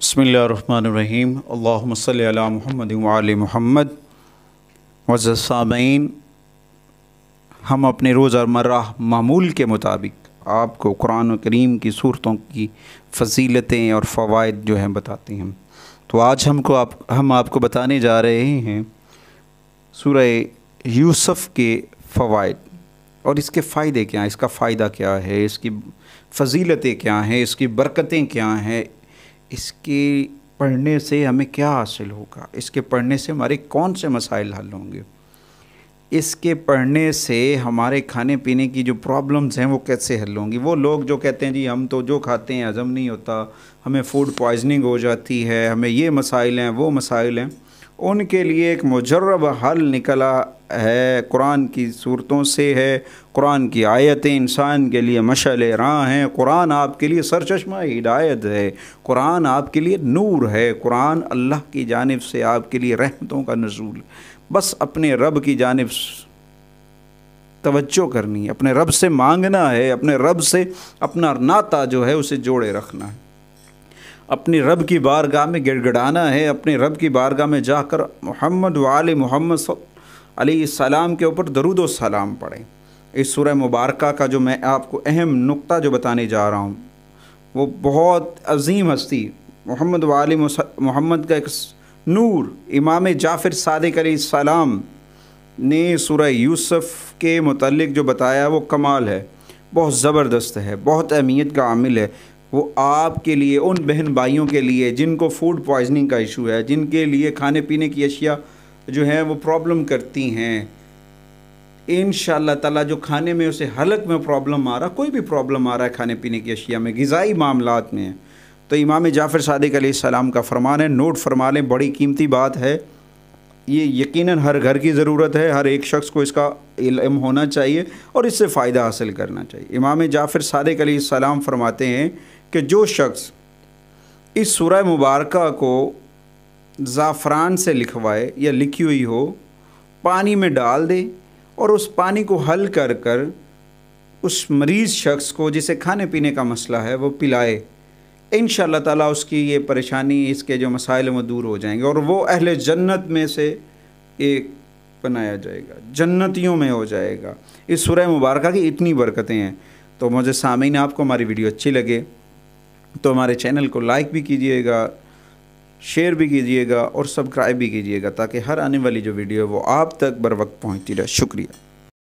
बिस्मिल्लाहिर्रहमानिर्रहीम। अल्लाहुम्मा सल्लि अला मुहम्मद व आलि मुहम्मद। मुअज़्ज़ज़ सामीन, हम अपने रोज़मर्रा मामूल के मुताबिक आपको कुरान करीम की सूरतों की फ़ज़ीलतें और फ़वाइद जो हैं बताते हैं। तो आज हम आपको बताने जा रहे हैं सूरह यूसुफ़ के फ़वाइद और इसके फ़ायदे क्या हैं, इसका फ़ायदा क्या है, इसकी फ़ज़ीलतें क्या हैं, इसकी बरकतें क्या हैं, इसके पढ़ने से हमें क्या हासिल होगा, इसके पढ़ने से हमारे कौन से मसाइल हल होंगे, इसके पढ़ने से हमारे खाने पीने की जो प्रॉब्लम्स हैं वो कैसे हल होंगी। वो लोग जो कहते हैं जी हम तो जो खाते हैं हज़म नहीं होता, हमें फ़ूड पॉइज़निंग हो जाती है, हमें ये मसाइल हैं वो मसाइल हैं, उनके लिए एक मुजर्रब हल निकला है, कुरान की सूरतों से है। कुरान की आयतें इंसान के लिए मशअल राह हैं। कुरान आपके लिए सरचश्मा हिदायत है। कुरान आपके लिए नूर है। कुरान अल्लाह की जानिब से आपके लिए रहमतों का नज़ूल। बस अपने रब की जानिब तवज्जो करनी है, अपने रब से मांगना है, अपने रब से अपना नाता जो है उसे जोड़े रखना है, अपने रब की बारगाह में गिड़गिड़ाना है, अपने रब की बारगाह में जाकर मोहम्मद व आले मोहम्मद अलैहिस्सलाम के ऊपर दरूद व सलाम पढ़ें। इस सूरह मुबारका का जो मैं आपको अहम नुक्ता जो बताने जा रहा हूँ वो बहुत अजीम हस्ती मोहम्मद व आले मोहम्मद का एक नूर इमाम जाफ़र सादिक़ अलैहिस्सलाम ने सूरह यूसुफ़ के मुतल्लिक़ जो बताया वो कमाल है, बहुत ज़बरदस्त है, बहुत अहमियत का आमिल है। वो आपके लिए, उन बहन भाइयों के लिए जिनको फूड पॉइज़निंग का इशू है, जिनके लिए खाने पीने की अशिया जो हैं वो प्रॉब्लम करती हैं, इंशाअल्लाह ताला जो खाने में उसे हलक में प्रॉब्लम आ रहा, कोई भी प्रॉब्लम आ रहा है खाने पीने की अशिया में, ग़िज़ाई मामलात में, तो इमाम जाफ़र सादिक़ अलैहिस्सलाम का फ़रमान है, नोट फरमा लें, बड़ी कीमती बात है ये, यकीनन हर घर की ज़रूरत है, हर एक शख्स को इसका इल्म होना चाहिए और इससे फ़ायदा हासिल करना चाहिए। इमाम जाफ़र सादिक़ अलैहिस्सलाम फरमाते हैं कि जो शख्स इस सूरह मुबारका को ज़ाफ़रान से लिखवाए या लिखी हुई हो, पानी में डाल दे और उस पानी को हल कर कर उस मरीज़ शख्स को जिसे खाने पीने का मसला है वो पिलाए, इंशाअल्लाह ताला उसकी ये परेशानी, इसके जो मसाइल वो दूर हो जाएंगे और वो अहले जन्नत में से एक बनाया जाएगा, जन्नतियों में हो जाएगा। इस सूरह मुबारका की इतनी बरकतें हैं। तो मुझे सामीन, आपको हमारी वीडियो अच्छी लगे तो हमारे चैनल को लाइक भी कीजिएगा, शेयर भी कीजिएगा और सब्सक्राइब भी कीजिएगा ताकि हर आने वाली जो वीडियो वो आप तक बर वक्त पहुँचती रहे। शुक्रिया।